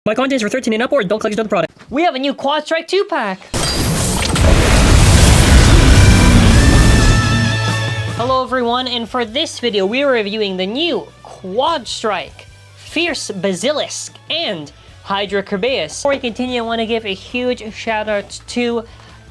My content is for 13 and up, or adult collectors of the product. We have a new Quadstrike 2-pack! Hello everyone, and for this video we are reviewing the new Quadstrike, Fierce Bazilisk, and Hydra Kerbeus. Before we continue, I want to give a huge shout out to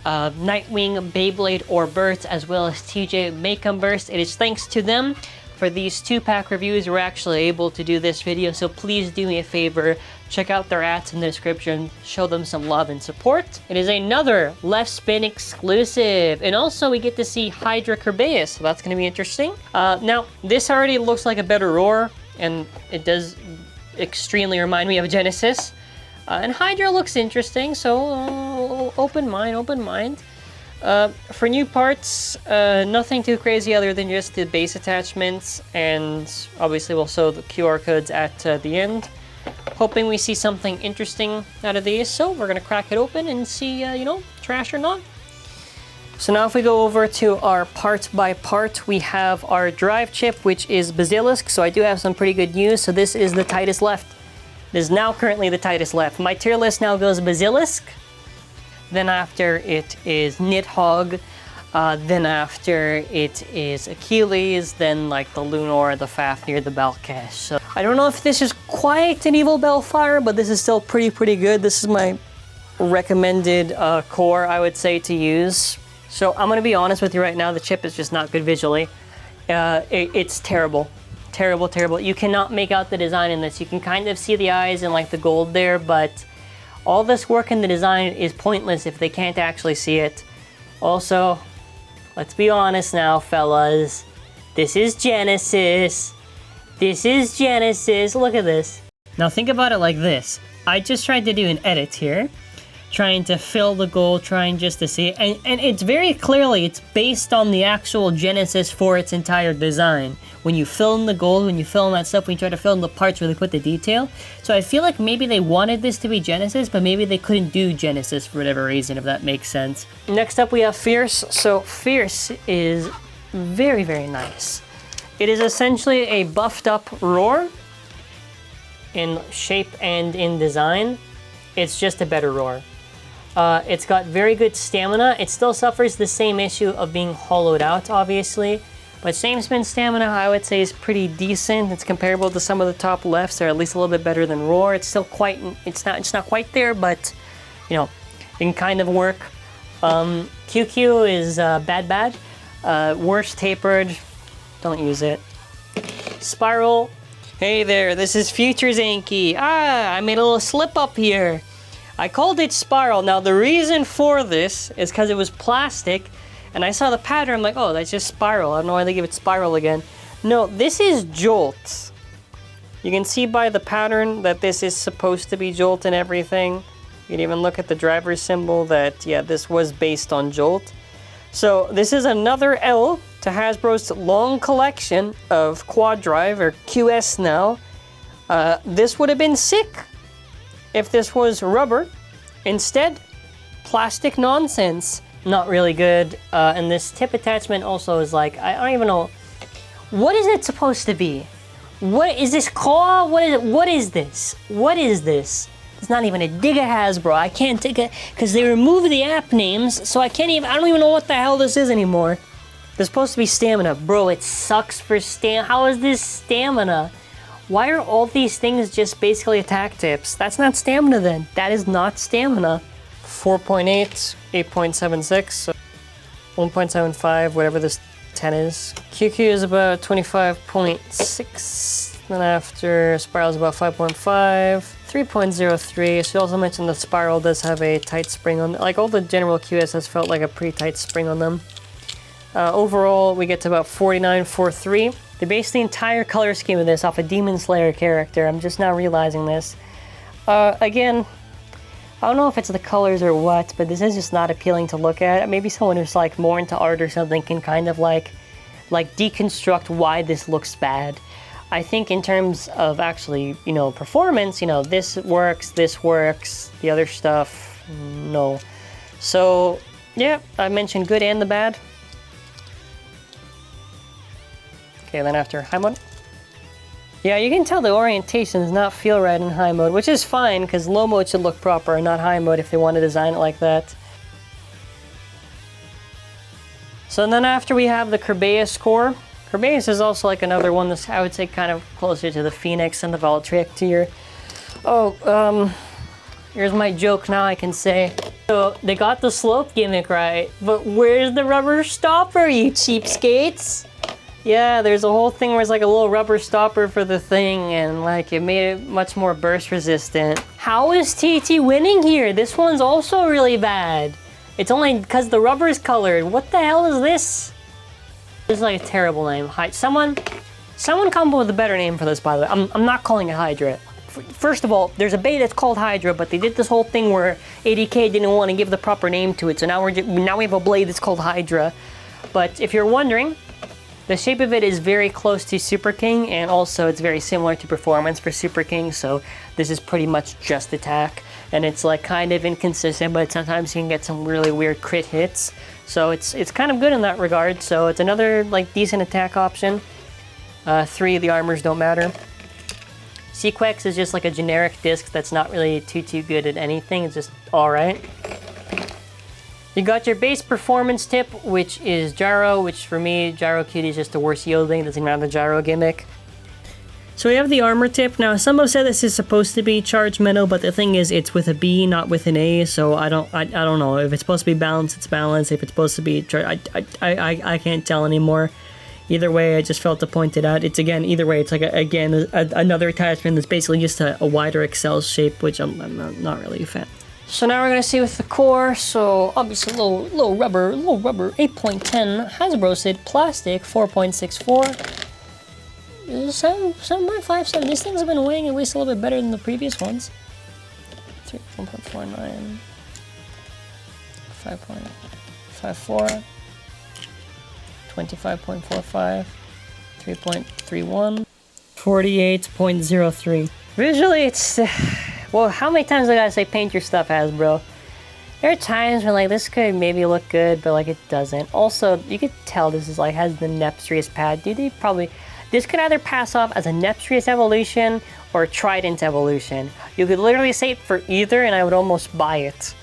Nightwing, Beyblade or Burst, as well as TJ Make'em Burst. It is thanks to them for these 2-pack reviews we're actually able to do this video, so please do me a favor, check out their ads in the description, show them some love and support. It is another Left Spin exclusive, and also we get to see Hydra Kerbeus, so that's going to be interesting. Now, this already looks like a better roar, and it does extremely remind me of Genesis. And Hydra looks interesting, so open mind. For new parts, nothing too crazy other than just the base attachments, and obviously we'll show the QR codes at the end. Hoping we see something interesting out of these, so we're gonna crack it open and see, you know, trash or not. So now if we go over to our part by part, we have our drive chip, which is Bazilisk, so I do have some pretty good news. So this is the tightest left. This is now currently the tightest left. My tier list now goes Bazilisk, then after it is Nidhogg, then after it is Achilles, then like the Lunor, the Fafnir, the Balkesh. So I don't know if this is quite an evil Bellfire, but this is still pretty good. This is my recommended core, I would say, to use. So I'm gonna be honest with you right now, the chip is just not good visually. It's terrible. Terrible. You cannot make out the design in this. You can kind of see the eyes and like the gold there, but all this work in the design is pointless if they can't actually see it. Also, let's be honest now, fellas. This is Genesis. Look at this. Now think about it like this. I just tried to do an edit here, trying to fill the gold, trying just to see it. And it's very clearly, it's based on the actual Genesis for its entire design. When you fill in the gold, when you fill in that stuff, when you try to fill in the parts where they put the detail. So I feel like maybe they wanted this to be Genesis, but maybe they couldn't do Genesis for whatever reason, if that makes sense. Next up we have Fierce. So Fierce is very nice. It is essentially a buffed up Roar in shape and in design. It's just a better Roar. It's got very good stamina. It still suffers the same issue of being hollowed out, obviously. But same spin stamina, I would say, is pretty decent. It's comparable to some of the top lefts, or at least a little bit better than Roar. It's still quite, it's not quite there, but you know, it can kind of work. QQ is bad. Worst tapered, don't use it. Spiral, hey there, this is Future Zankye. I made a little slip up here. I called it Spiral. Now the reason for this is because it was plastic, and I saw the pattern, I'm like, oh, that's just Spiral. I don't know why they give it Spiral again. No, this is Jolt. You can see by the pattern that this is supposed to be Jolt and everything. You can even look at the driver symbol that, yeah, this was based on Jolt. So this is another L to Hasbro's long collection of Quad Drive, or QS now. This would have been sick if this was rubber. Instead, plastic nonsense. Not really good. And this tip attachment also is like, I don't even know. What is it supposed to be? What is this claw? What is this? It's not even a dig at Hasbro. I can't dig it because they removed the app names, so I don't even know what the hell this is anymore. There's supposed to be stamina. Bro, it sucks for stamina. How is this stamina? Why are all these things just basically attack tips? That's not stamina then. That is not stamina. 4.8, 8.76, 1.75, whatever this 10 is. QQ is about 25.6, then after Spiral is about 5.5, 3.03. She also mentioned that Spiral does have a tight spring on, like all the general QSs felt like a pretty tight spring on them. Overall, we get to about 49.43. They based the entire color scheme of this off a Demon Slayer character. I'm just now realizing this. Again, I don't know if it's the colors or what, but this is just not appealing to look at. Maybe someone who's like more into art or something can kind of like deconstruct why this looks bad. I think in terms of actually, you know, performance, you know, this works, the other stuff, no. So, yeah, I mentioned good and the bad. Okay, then after Haimon. Yeah, you can tell the orientation does not feel right in high mode, which is fine, because low mode should look proper and not high mode if they want to design it like that. So then after we have the Kerbeus core. Kerbeus is also like another one that's, I would say, kind of closer to the Phoenix and the Valtryek tier. Oh, here's my joke now I can say. So they got the slope gimmick right, but where's the rubber stopper, you cheapskates? Yeah, there's a whole thing where it's like a little rubber stopper for the thing, and like it made it much more burst resistant. How is TT winning here? This one's also really bad. It's only because the rubber is colored. What the hell is this? This is like a terrible name. Someone come up with a better name for this, by the way. I'm not calling it Hydra. First of all, there's a bait that's called Hydra, but they did this whole thing where ADK didn't want to give the proper name to it, so now we have a blade that's called Hydra. But if you're wondering, the shape of it is very close to Super King, and also it's very similar to performance for Super King, so this is pretty much just attack. And it's like kind of inconsistent, but sometimes you can get some really weird crit hits. So it's kind of good in that regard. So it's another like decent attack option. 3 of the armors don't matter. Sequex is just like a generic disc that's not really too good at anything. It's just alright. You got your base performance tip, which is Gyro, which for me, Gyro Cutie is just the worst yielding. Doesn't even have the Gyro gimmick. So we have the armor tip. Now, some have said this is supposed to be charged metal, but the thing is, it's with a B, not with an A. So I don't know. If it's supposed to be balanced, it's balanced. If it's supposed to be, I can't tell anymore. Either way, I just felt to point it out. It's again, either way, it's like another attachment that's basically just a wider Excel shape, which I'm not really a fan. So now we're gonna see with the core. So obviously, low rubber, 8.10 HASBRO SID plastic, 4.64. 7.57. These things have been weighing at least a little bit better than the previous ones. 1.49, 5.54, 25.45, 3.31, 48.03. Visually, it's well. How many times do I gotta say paint your stuff, Hasbro? There are times when like this could maybe look good, but like it doesn't. Also, you could tell this is like has the Nepstrius pad. Dude, they probably. This could either pass off as a Nepstrius evolution or a Trident evolution. You could literally say it for either, and I would almost buy it.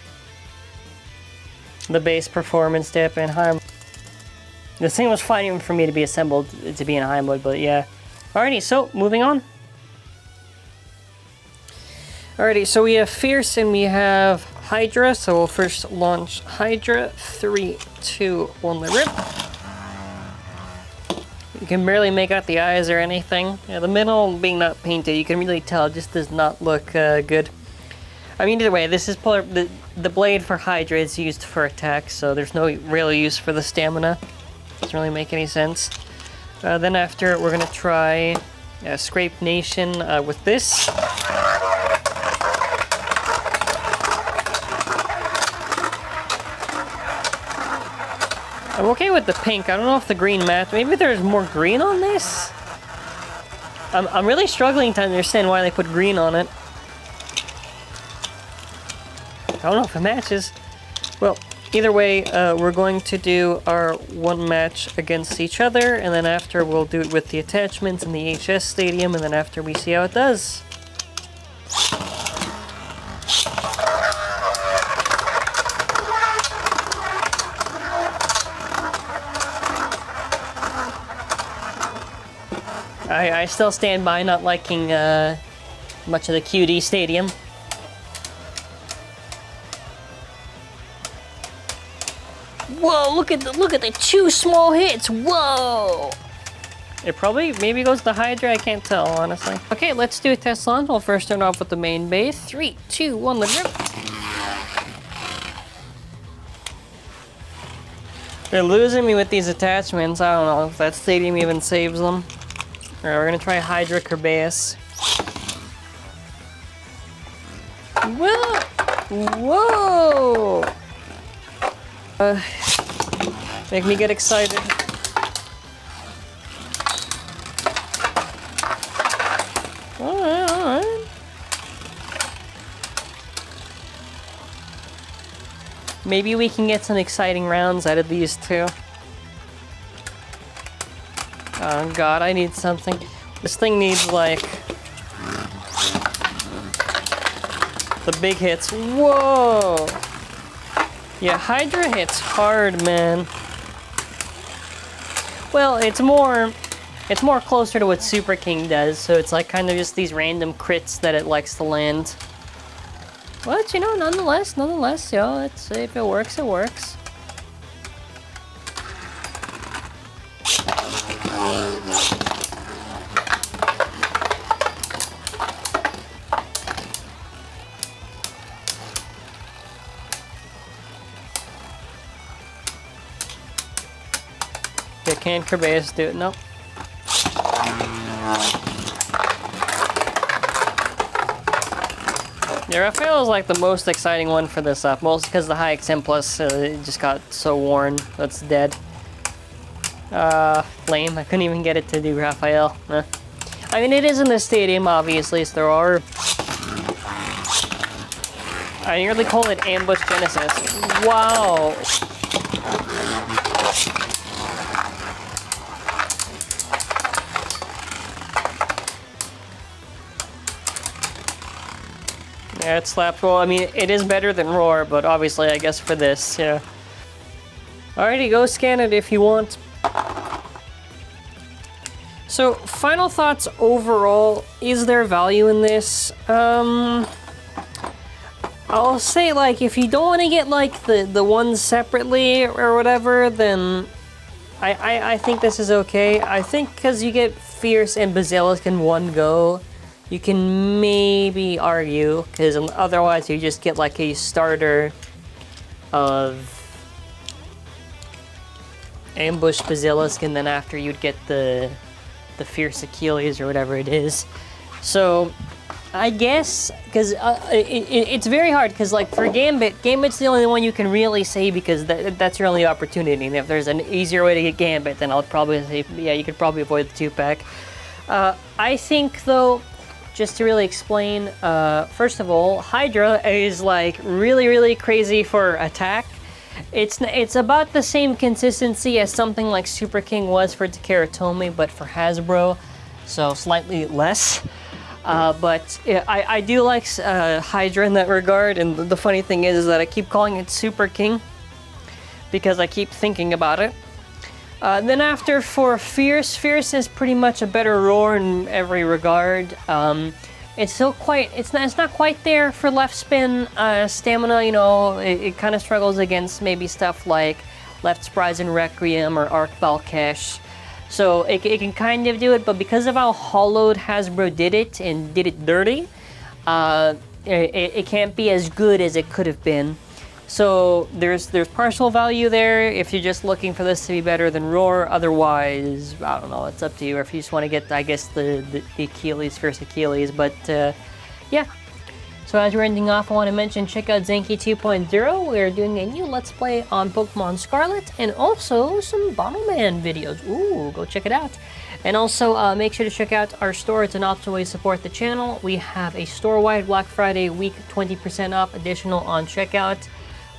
The base performance dip and high. This thing was fine even for me to be assembled to be in high mode, but yeah. Alrighty, so moving on. Alrighty, so we have Fierce and we have Hydra. So we'll first launch Hydra. 3, 2, 1, let rip. You can barely make out the eyes or anything. Yeah, the middle being not painted, you can really tell it just does not look good. I mean, either way, this is the blade for Hydra is used for attack, so there's no real use for the stamina. Doesn't really make any sense. Then after, we're gonna try Scrape Nation with this. I'm okay with the pink. I don't know if the green match. Maybe there's more green on this? I'm really struggling to understand why they put green on it. I don't know if it matches. Well, either way, we're going to do our one match against each other, and then after we'll do it with the attachments in the HS Stadium, and then after we see how it does. I still stand by not liking much of the QD Stadium. Whoa! Look at the 2 small hits. Whoa! It probably maybe goes to Hydra. I can't tell honestly. Okay, let's do a test launch. We'll first start off with the main base. 3, 2, 1, let's rip. They're losing me with these attachments. I don't know if that stadium even saves them. Alright, we're gonna try Hydra Kerbeus. Whoa! Whoa! Make me get excited. Alright. Maybe we can get some exciting rounds out of these two. Oh god, I need something. This thing needs, like, the big hits. Whoa! Yeah, Hydra hits hard, man. Well, it's more closer to what Super King does, so it's like kind of just these random crits that it likes to land. But, you know, nonetheless, you know, let's see if it works, it works. Yeah, can Kerbeus do it? Nope. Yeah, Raphael is like the most exciting one for this up, mostly because the high XM plus it just got so worn, that's dead. Lame, I couldn't even get it to do Raphael. I mean, it is in the stadium, obviously, so there are... I nearly call it Ambush Genesis. Wow! Yeah, it slapped. Well, I mean, it is better than Roar, but obviously, I guess for this, yeah. Alrighty, go scan it if you want. So, final thoughts overall. Is there value in this? I'll say, like, if you don't want to get, like, the ones separately or whatever, then I think this is okay. I think because you get Fierce and Bazilisk in one go, you can maybe argue, because otherwise you just get like a starter of Ambush Bazilisk, and then after you'd get the Fierce Achilles or whatever it is. So I guess, because it's very hard, because like for Gambit's the only one you can really say, because that's your only opportunity, and if there's an easier way to get Gambit, then I'll probably say, yeah, you could probably avoid the 2-pack. I think though, just to really explain, first of all, Hydra is like really crazy for attack. It's about the same consistency as something like Super King was for TAKARA TOMY, but for HASBRO, so slightly less. But yeah, I do like Hydra in that regard, and the funny thing is that I keep calling it Super King because I keep thinking about it. Then after for Fierce is pretty much a better Roar in every regard. It's still it's not quite there for left spin stamina. You know, it kind of struggles against maybe stuff like Left Surprise and Requiem or Arc Balkesh. So it can kind of do it, but because of how hollowed Hasbro did it and did it dirty, it can't be as good as it could have been. So there's partial value there if you're just looking for this to be better than Roar. Otherwise, I don't know, it's up to you. Or if you just want to get, I guess, the Achilles, Fierce Achilles. But yeah. So as we're ending off, I want to mention, check out Zankye 2.0. We're doing a new Let's Play on Pokemon Scarlet and also some Bomberman videos. Ooh, go check it out. And also, make sure to check out our store. It's an optional way to support the channel. We have a store-wide Black Friday week 20% off additional on checkout.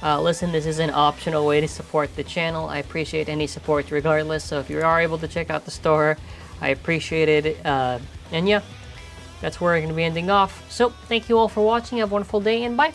Listen, this is an optional way to support the channel. I appreciate any support regardless, so if you are able to check out the store, I appreciate it. And yeah, that's where we're going to be ending off. So, thank you all for watching. Have a wonderful day, and bye!